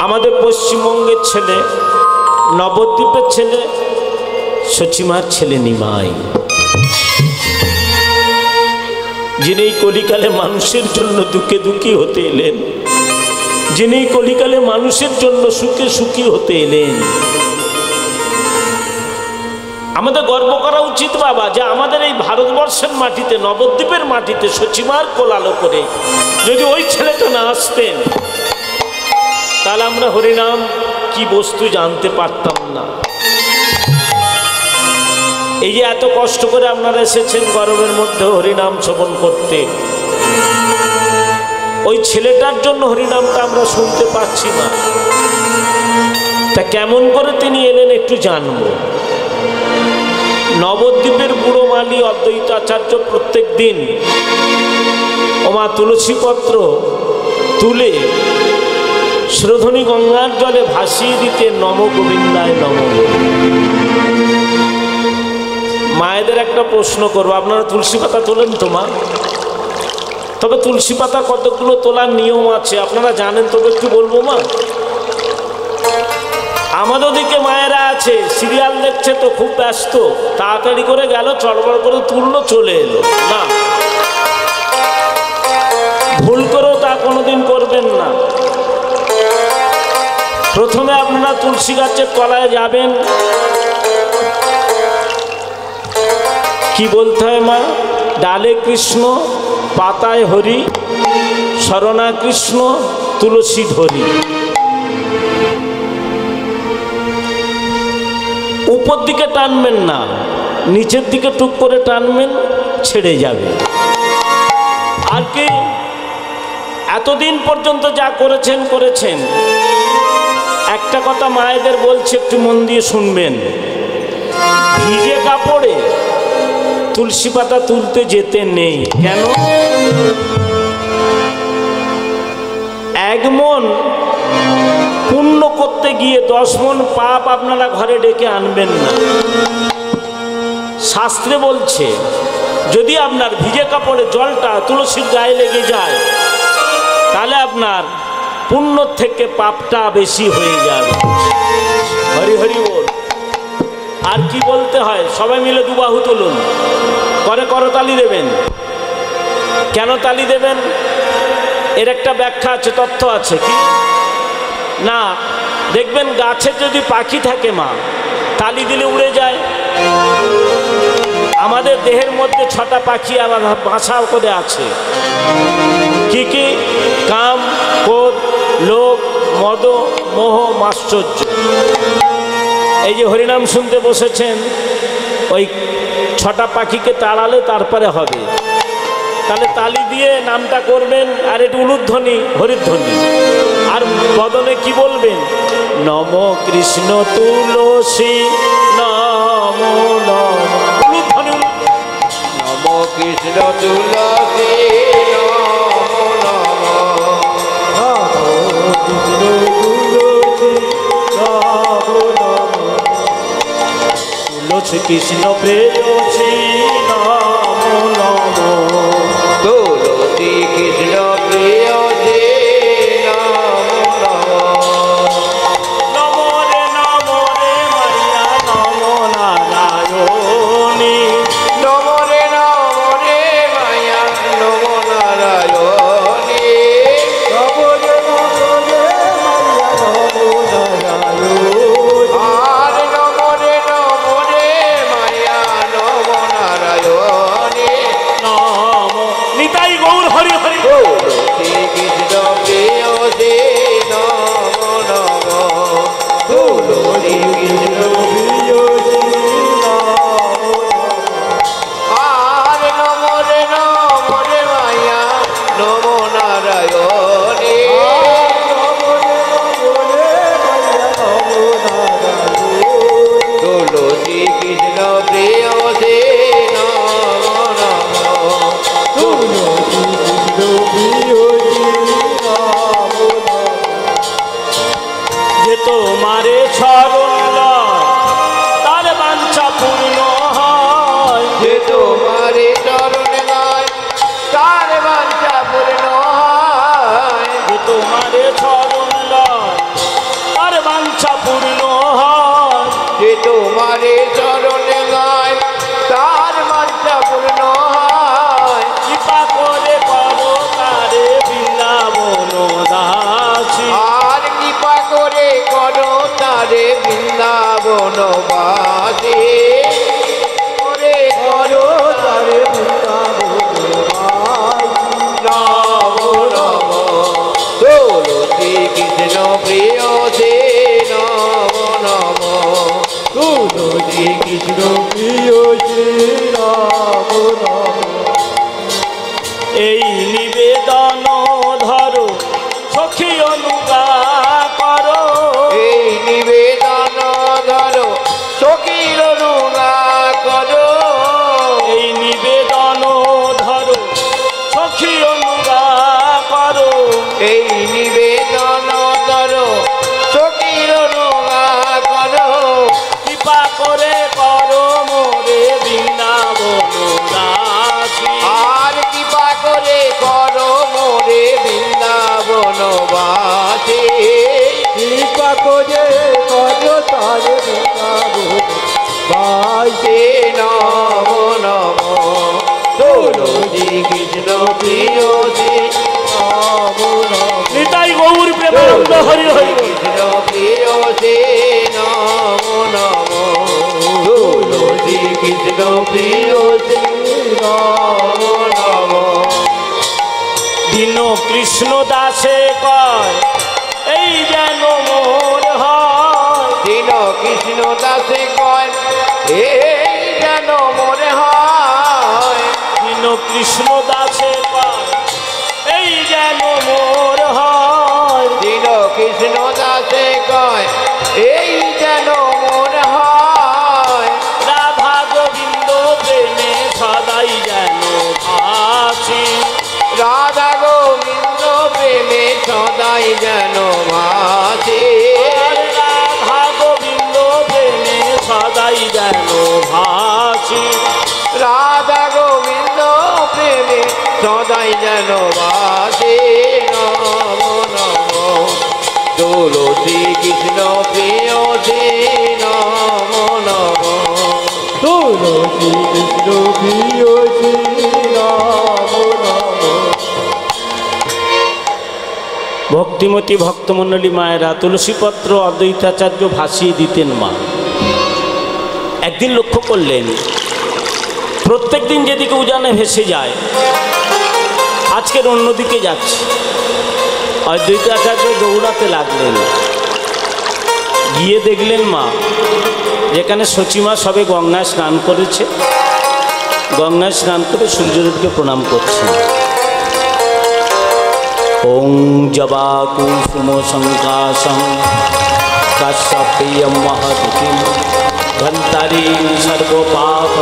আমাদের পশ্চিমবঙ্গের ছেলে, নবদ্বীপের ছেলে, সচিমার ছেলে নিমাই, যিনি কলিকালে মানুষের জন্য দুঃখে দুঃখী হতে এলেন, যিনি কলিকালে মানুষের জন্য সুখে সুখী হতে এলেন। আমাদের গর্ব করা উচিত বাবা যে আমাদের এই ভারতবর্ষের মাটিতে, নবদ্বীপের মাটিতে সচিমার কোলালো করে যদি ওই ছেলেটা না আসতেন, তাহলে আমরা হরিনাম কি বস্তু জানতে পারতাম না। এই যে এত কষ্ট করে আপনারা এসেছেন গরমের মধ্যে হরিনাম শ্রবণ করতে, ওই ছেলেটার জন্য হরিনামটা আমরা শুনতে পাচ্ছি না। তা কেমন করে তিনি এলেন একটু জানবো। নবদ্বীপের বুড়ো মালি অদ্বৈত আচার্য প্রত্যেক দিন ওমা তুলসীপত্র তুলে শ্রোধনী গঙ্গার জলে ভাসিয়ে দিতে নম গোবিন্দায় নম। মায়েদের একটা প্রশ্ন করবো, আপনারা তুলসী পাতা তোলেন তো মা? তবে তুলসী পাতা কতগুলো তোলার নিয়ম আছে আপনারা জানেন? তবে একটু বলবো মা। আমাদের ওদিকে মায়েরা আছে, সিরিয়াল দেখছে তো খুব ব্যস্ত, তাড়াতাড়ি করে গেল, চড়বড় করে তুললো, চলে এলো। না, ভুল করেও তা কোনোদিন করবেন না। প্রথমে আপনারা তুলসী গাছের তলায় যাবেন, কি বলতে হয় মা? ডালে কৃষ্ণ, পাতায় হরি, শরণা কৃষ্ণ, তুলসী ধরি। উপর দিকে টানবেন না, নিচের দিকে টুক করে টানবেন, ছেড়ে যাবে। আর কি এতদিন পর্যন্ত যা করেছেন করেছেন। একটা কথা মায়েদের বলছে, একটু মন দিয়ে শুনবেন। ভিজে কাপড়ে তুলসী পাতা তুলতে যেতে নেই। কেন? এক মন পুণ্য করতে গিয়ে 10 মন পাপ আপনারা ঘরে ডেকে আনবেন না। শাস্ত্রে বলছে যদি আপনার ভিজে কাপড়ে জলটা তুলসীর গায়ে লেগে যায়, তাহলে আপনার পুণ্য থেকে পাপটা বেশি হয়ে যাবে। হরি হরি বল। আর কি বলতে হয়? সবাই মিলে দুবাহু তুলুন, করে করতালি দেবেন। কেন তালি দেবেন? এর একটা ব্যাখ্যা আছে, তথ্য আছে। কি না, দেখবেন গাছে যদি পাখি থাকে মা, তালি দিলে উড়ে যায়। আমাদের দেহের মধ্যে 6টা পাখি আবার বাসা করে আছে। কি কি? কাম, ক্রোধ, লোভ, মদ, মোহ, মাশ্চর্য। এই যে হরিনাম শুনতে বসেছেন, ওই 6টা পাখিকে তাড়ালে তারপরে হবে। তাহলে তালি দিয়ে নামটা করবেন, আর একটু উলুধ্বনি, হরিধ্বনি। আর বদনে কি বলবেন? নম কৃষ্ণ তুলসী নম নম। উলুধ্বনি, নম কৃষ্ণ তুলসী নম নম। তুলসী কৃষ্ণ প্রেয়সী নম নম। তুলসী কৃষ্ণ প্রেয়সী নম নম। নম রে মাইয়া নম নারায়ণী। নম রে মায়া নম নারায়ণী। নম রে মাইয়া নম নারায়ণী। আর নম রে মায়া নম তোমারে চরণে গায় তার মানটা পূর্ণ হয়। কৃপা করে করো তারে বৃন্দাবন দাসী। আর কৃপা করে করো তারে বৃন্দাবন বাসী। করে করো তারে বৃন্দাবন নম নম তুলসী কৃষ্ণ প্রিয় সে নম নম তুলসী কৃষ্ণ প্রিয় সে নম নম। এই নিবেদন ধরো সখী অনুগা করো। এই নিবেদন ধরো সখীর অনুগা করো। এই নিবেদন ধরো সখী অনুগা করো। এই নিবেদন ধরো সখীর অনুগা করো। কৃপা করে করো মোরে বৃন্দাবন দাসী। আর কৃপা করে করো মোরে বৃন্দাবন বাসী। কৃপা করে করো তারে বৃন্দাবন বাসী নম নম তুলসী কৃষ্ণ প্রিয় সে নম নম নিতাই গৌর প্রেমানন্দ হরি হরি। কৃষ্ণ প্রিয় সে নম নম তুলসী কৃষ্ণ প্রিয় সে নম নম। দীন কৃষ্ণ দাসে কয় এই যেন মোর হয়। দীন কৃষ্ণ দাসে কয় এই যেন মনে হয়। দীন কৃষ্ণ দাসে কয় এই যেন মোর হয়। দীন কৃষ্ণ দাসে কয় এই যেন মনে হয়। রাধা গোবিন্দ প্রেমে সদাই যেন ভাসি। রাধা গোবিন্দ প্রেমে সদাই যেন ভাসে। রাধা গোবিন্দ প্রেমে সদাই যেন ভাসি। রাধা গোবিন্দ প্রেমে সদাই যেন ভাসে নম নম তুলসী কৃষ্ণ প্রিয় সে নম নম তুলসী কৃষ্ণ প্রিয় সে নম নম। ভক্তিমতী ভক্তমণ্ডলী মায়েরা তুলসীপত্র অদ্বৈতাচার্য ভাসিয়ে দিতেন মা। একদিন লক্ষ্য করলেন প্রত্যেক দিন যেদিকে উজানে ভেসে যায় আজকের অন্যদিকে যাচ্ছে। অদ্বৈতাচার্য দৌড়াতে লাগলেন। গিয়ে দেখলেন মা যেখানে সচিমা সবে গঙ্গায় স্নান করেছে, গঙ্গায় স্নান করে সূর্যদেবকে প্রণাম করছেন। ওং জবা কুসুম সংকাশং কাশ্যপেয়ম মহদ্গীম ধন্তারি সর্বপাপ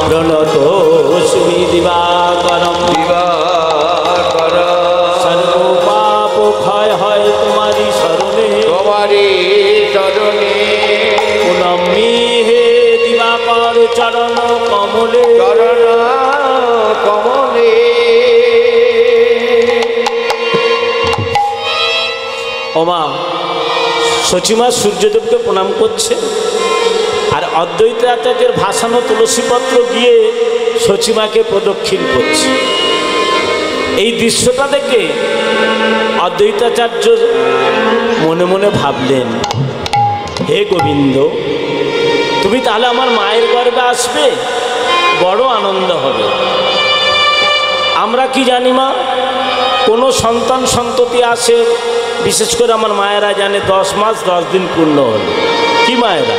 প্রণতোস্মি দিবাকরম। দিবাকর সর্বপাপ ক্ষয় হয় তোমারি শরণে। তোমারি চরণে প্রণমি হে দিবাকর চরণ কমলে। চরণ কমলে। ওমা সচিমা সূর্যদেবকে প্রণাম করছে আর অদ্বৈতাচার্যের ভাসানো তুলসীপত্র গিয়ে সচিমাকে প্রদক্ষিণ করছে। এই দৃশ্যটা দেখে অদ্বৈতাচার্য মনে মনে ভাবলেন, হে গোবিন্দ, তুমি তাহলে আমার মায়ের গর্ভে আসবে, বড় আনন্দ হবে। আমরা কি জানি মা, কোনো সন্তান সন্ততি আসে, বিশেষ করে আমার মায়েরা জানে 10 মাস 10 দিন পূর্ণ হল। কি মায়েরা?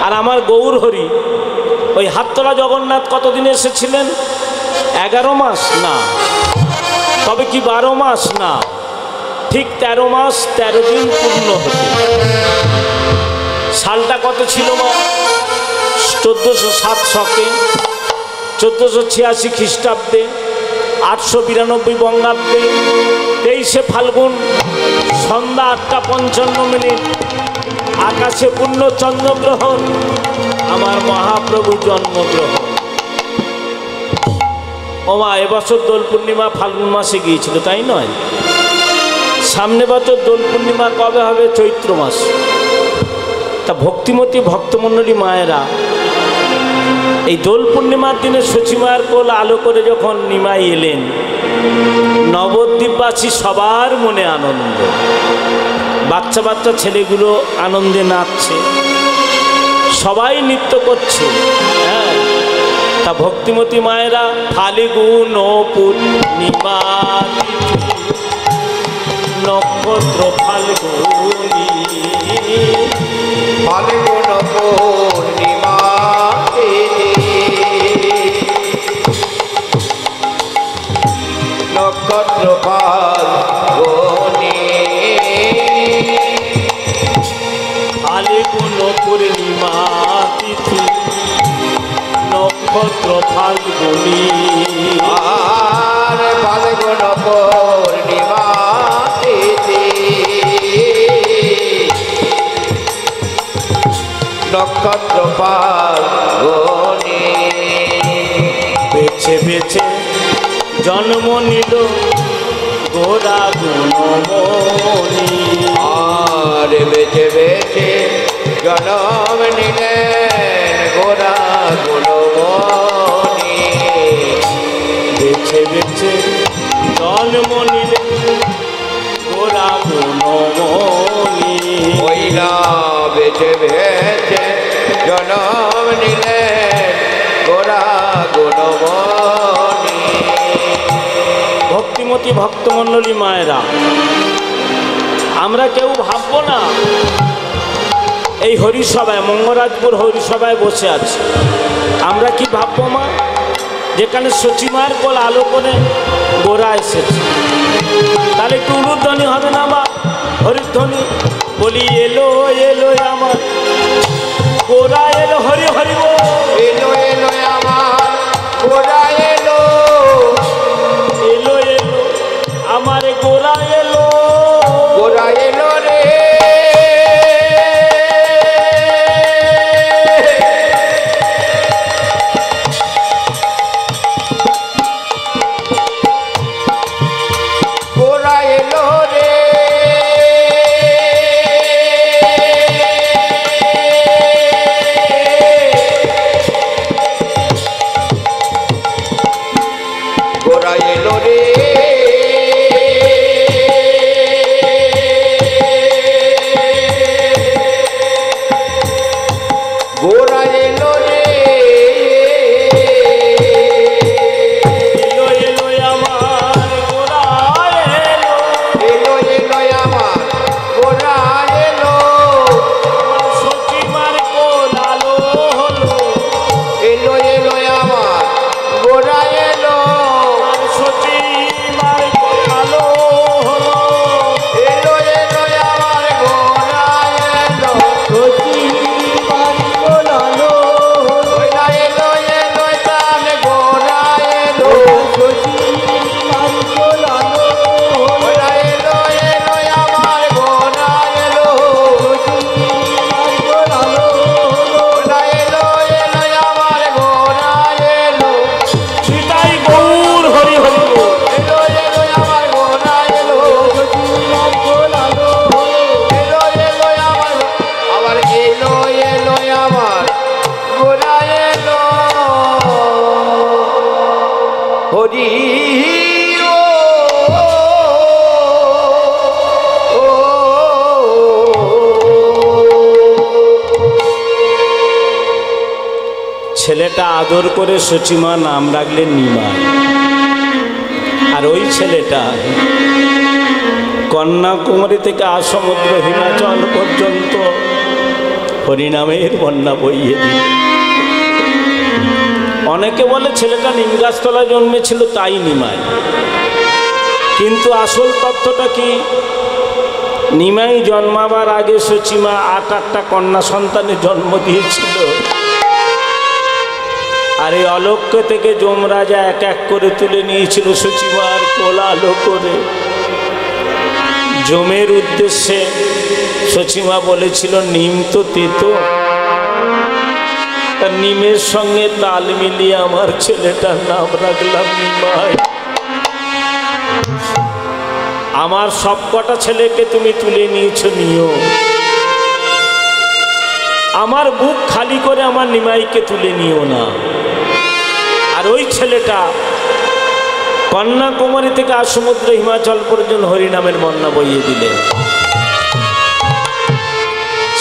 আর আমার গৌর হরি ওই হাততলা জগন্নাথ কতদিন এসেছিলেন? 11 মাস না, তবে কি 12 মাস না, ঠিক 13 মাস 13 দিন পূর্ণ হতে। সালটা কত ছিল মা? 1407 শকে, 1486 খ্রিস্টাব্দে, 892 বঙ্গাব্দে, 23শে ফাল্গুন সন্ধ্যা 8:55 আকাশে পূর্ণ চন্দ্রগ্রহণ, আমার মহাপ্রভু জন্মগ্রহণ। ওমা এবছর দোল পূর্ণিমা ফাল্গুন মাসে গিয়েছিল, তাই নয়? সামনে বছর দোল পূর্ণিমা কবে হবে? চৈত্র মাস। তা ভক্তিমতী ভক্তমণ্ডলী মায়েরা এই দোল পূর্ণিমার দিনে সচিমার কোল আলো করে যখন নিমাই এলেন, নবদ্বীপবাসী সবার মনে আনন্দ। বাচ্চা বাচ্চা ছেলেগুলো আনন্দে নাচছে, সবাই নৃত্য করছে। হ্যাঁ, তা ভক্তিমতী মায়েরা ফাল্গুন পূর্ণিমা নক্ষত্র ফাল্গুনি, ফাল্গুন পূর্ণিমা নক্ষত্র ফাল্গুনি, ফাল্গুন পূর্ণিমা তিথি নক্ষত্র ফাল্গুনি, আর ফাল্গুন পূর্ণিমা নক্ষত্র ফাল্গুনি, বেছে বেছে জন্ম নিল গোরা গুণমণি, আর বেছে বেছে জনম নিলেন গোরা গুণমণি, বেছে বেছে জন্ম নিল গোরা গুণমণি, ওই না বেছে বেছে জনম নিলেন গোরা গুণমণি। ভক্তিমতী ভক্তমণ্ডলী মায়েরা, আমরা কেউ ভাববো না এই হরিসভায়, মঙ্গরাজপুর হরিসভায় বসে আছি, আমরা কি ভাববো মা, যেখানে সচিমার কোল আলো করে গোরা এসেছে, তাহলে একটু উলুধ্বনি হবে না মা? হরিধ্বনি বলি, এলো এলো আমার গোরা এলো, হরি হরি বল। এলো এলো আমার গোরা এলো, এলো এলো আমার গোরা এলো, গোরা এলো রে, গোরা এলো রে, গোরা এলো রে, গোরা এলো রে, এলো এলো আমার গোরা এলো, এলো এলো আমার গোরা এলো, সচিমার কোল আলো হলো, এলো এলো আমার গোরা এলো, সচিমার কোল আলো হলো, এলো এলো আমার গোরা এলো, সচিমার কোল আলো হলো, গোরা এলো এলো তার গোরা এলো, সচিমার কোল আলো হলো, গোরা এলো এলো আমার গোরা এলো, সচিমার কোল আলো হলো, গোরা এলো এলো আমার গোরা এলো, সীতাই গৌর হরি হরি বল। এলো এলো আমার গোরা এলো, সচিমার কোল আলো হলো, এলো এলো আমার আবার এলো এলো আমার গোরা এলো, হরি ও, ও, ছেলেটা আদর করে সচিমা নাম রাখলেন নিমাই, আর ওই ছেলেটা কন্যাকুমারী থেকে আসমুদ্র হিমাচল পর্যন্ত হরিনামের বন্যা বইয়ে দিল। অনেকে বলে ছেলেটা নিমগাছতলায় জন্মেছিল তাই নিমাই, কিন্তু আসল তথ্যটা কি, নিমাই জন্মাবার আগে সচিমা 8টা কন্যা সন্তানের জন্ম দিয়েছিল, আর এই অলক্ষ্য থেকে যমরাজা এক এক করে তুলে নিয়েছিল সচিমার কোল আলো করে। যমের উদ্দেশ্যে সচিমা বলেছিল, নিম তো তেতো, তার নিমের সঙ্গে তাল মিলিয়ে আমার ছেলেটার নাম রাখলাম নিমাই। আমার সবকটা ছেলেকে তুমি তুলে নিয়েছো, নিও, আমার বুক খালি করে আমার নিমাইকে তুলে নিও না। আর ওই ছেলেটা কন্যাকুমারী থেকে সমুদ্র হিমাচল পর্যন্ত হরিনামের বন্যা বইয়ে দিলেন।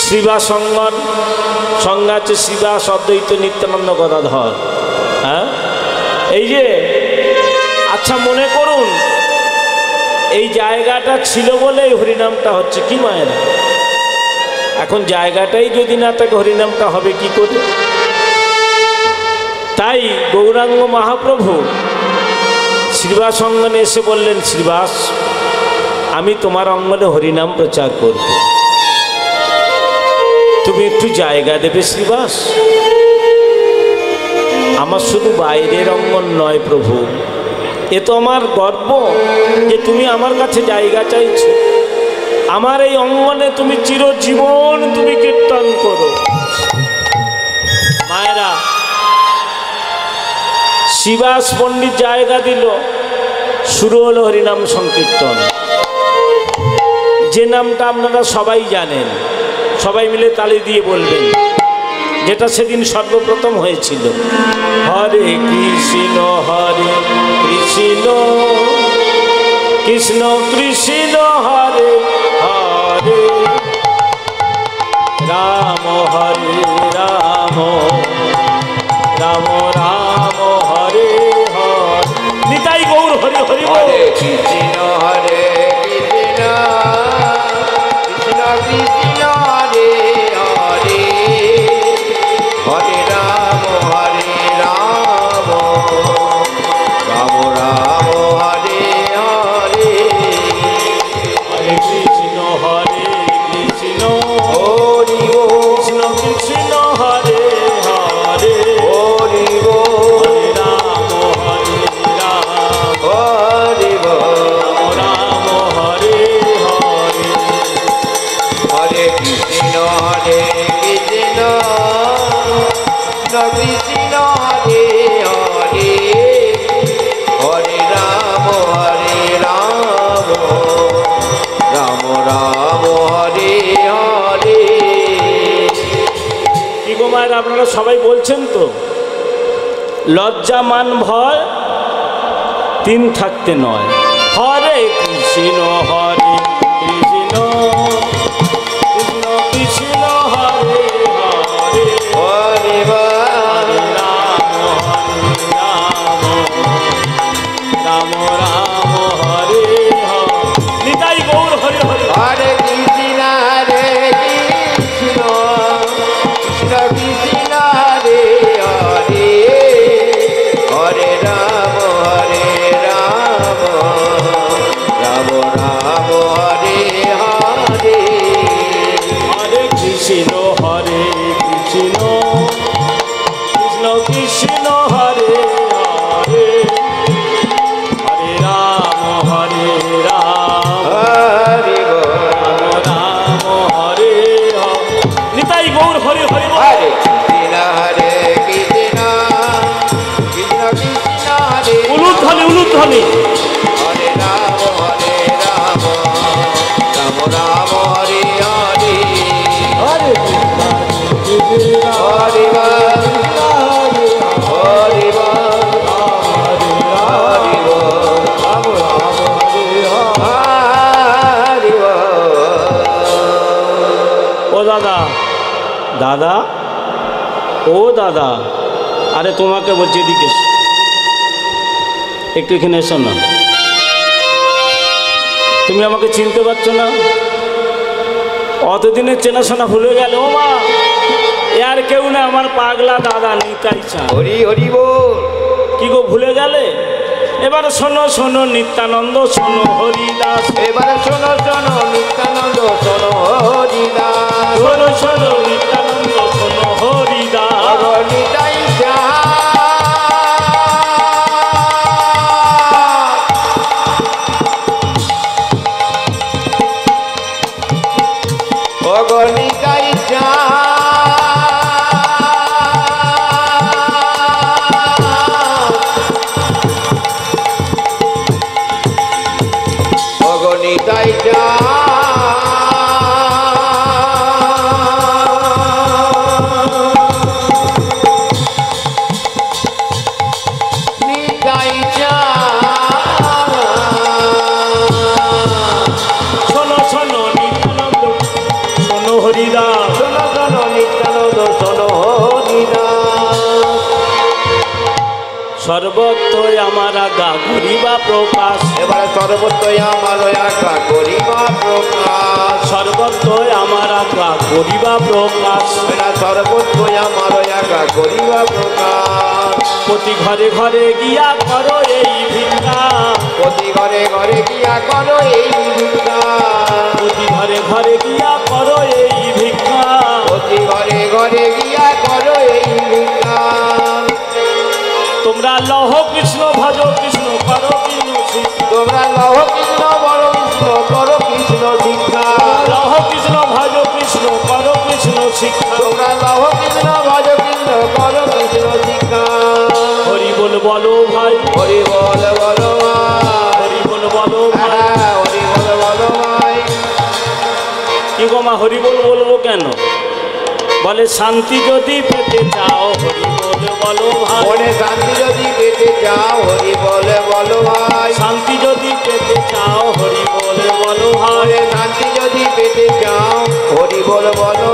শ্রীবাস সঙ্গন সঙ্গে আছে শ্রীবাস অদ্বৈত নিত্যানন্দ গদাধর। হ্যাঁ, এই যে আচ্ছা মনে করুন এই জায়গাটা ছিল বলে এই হরিনামটা হচ্ছে, কি মায়েরা? এখন জায়গাটাই যদি না থাকে হরিনামটা হবে কি করে? তাই গৌরাঙ্গ মহাপ্রভু শ্রীবাস অঙ্গনে এসে বললেন, শ্রীবাস আমি তোমার অঙ্গনে হরিনাম প্রচার করব, তুমি একটু জায়গা দেবে শ্রীবাস? আমার শুধু বাইরের অঙ্গন নয় প্রভু, এ তো আমার গর্ব যে তুমি আমার কাছে জায়গা চাইছো। আমার এই অঙ্গনে তুমি চিরজীবন তুমি কীর্তন করো। মায়েরা, শ্রীবাস পণ্ডিত জায়গা দিল, শুরু হলো হরিনাম সংকীর্তন। যে নামটা আপনারা সবাই জানেন, সবাই মিলে তালি দিয়ে বলবেন, যেটা সেদিন সর্বপ্রথম হয়েছিল, হরে কৃষ্ণ কৃষ্ণ কৃষ্ণ হরে হরে রাম হরে রাম রাম রাম হরে হরে। নিতাই গৌর হরি হরি বল। হরে কৃষ্ণ হরে কৃষ্ণ কৃষ্ণ কৃষ্ণ হরে হরে হরে রাম রাম রাম রাম হরে হরে। হরে কৃষ্ণ কৃষ্ণ হরি বল। কৃষ্ণ কৃষ্ণ হরে হরে হরি বল। হরে রাম হরি বল। রাম হরে হরে। হরে কৃষ্ণ কৃষ্ণ কৃষ্ণ হরে হরে হরে রাম রাম রাম হরে হরে। কি গো মায়ের, আপনারা সবাই বলছেন তো, লজ্জা মান ভয় তিন থাকতে নয়। হরে কৃষ্ণ কৃষ্ণ কৃষ্ণ কৃষ্ণ হরে হরে হরে বল। হরে রাম রাম রাম হরে হরে। নিতাই গৌর হরি হরি। হরে কৃষ্ণ কৃষ্ণ কৃষ্ণ কৃষ্ণ হরে হরে হরে রাম রাম রাম হরে হরে। হরে কৃষ্ণ কৃষ্ণ কৃষ্ণ কৃষ্ণ হরে হরে হরে রাম হরি বল। রাম হরে হরে। নিতাই গৌর হরি হরি বল। হরে কৃষ্ণ কৃষ্ণ কৃষ্ণ কৃষ্ণ হরে উলুধ্বনি উলুধ্বনি। হরে রাম রাম রাম হরে হরে। হরে হরি বল। হরি বল। হরি বল। হরি বল। ও দাদা, দাদা, ও দাদা, আরে তোমাকে বলছি এদিকে এসো। একটু এখানে এসো না। তুমি আমাকে চিনতে পারছো না? অতদিনের চেনাশোনা ভুলে গেল। ও মা, এ আর কেউ না, আমার পাগলা দাদা নিতাই চাঁদ। হরি হরি বল। কি গো ভুলে গেলে? এবার শোনো শোনো নিত্যানন্দ, শোনো হরিদাস। এবারে শোনো শোনো নিত্যানন্দ, শোনো হরিদাস। শোনো শোনো নিত্যানন্দ, শোনো হরিদাস। নিতাই নিতাই নিতাই সর্বত্রই আমার আগা করিবা প্রকাশ, এবারে সর্বত্রই আমার আজ্ঞা করিবা প্রকাশ, সর্বত্রই আমার আগা করিবা প্রকাশ। এরা সর্বত্রই আমার আজ্ঞা করিবা প্রকাশ। প্রতি ঘরে ঘরে গিয়া করো এই ভিক্ষা, প্রতি ঘরে ঘরে গিয়া করো এই ভিক্ষা, প্রতি ঘরে ঘরে গিয়া করো এই ভিক্ষা। প্রতি ঘরে ঘরে গিয়া করো এই ভিক্ষা। তোমরা লহ কৃষ্ণ ভজ কৃষ্ণ করো কৃষ্ণ শিক্ষা, তোমরা লহ কৃষ্ণ বড় কৃষ্ণ করো কৃষ্ণ শিক্ষা, লহ কৃষ্ণ ভজ কৃষ্ণ করো কৃষ্ণ শিক্ষা। তোমরা লহ কৃষ্ণ ভজ কৃষ্ণ করো কৃষ্ণ শিক্ষা। হরি বল বলো ভাই, হরি বল বলো ভাই, হরি বল বলো ভাই। হ্যাঁ, হরি বল বলো ভাই। কি গো মা হরি বল বলবো কেন? বলে শান্তি যদি পেতে চাও হরি বল বলো ভাই, মনে শান্তি যদি পেতে চাও হরি বল বলো ভাই, শান্তি যদি পেতে চাও হরি বল বলো ভাই। মনে শান্তি যদি পেতে চাও হরি বল বলো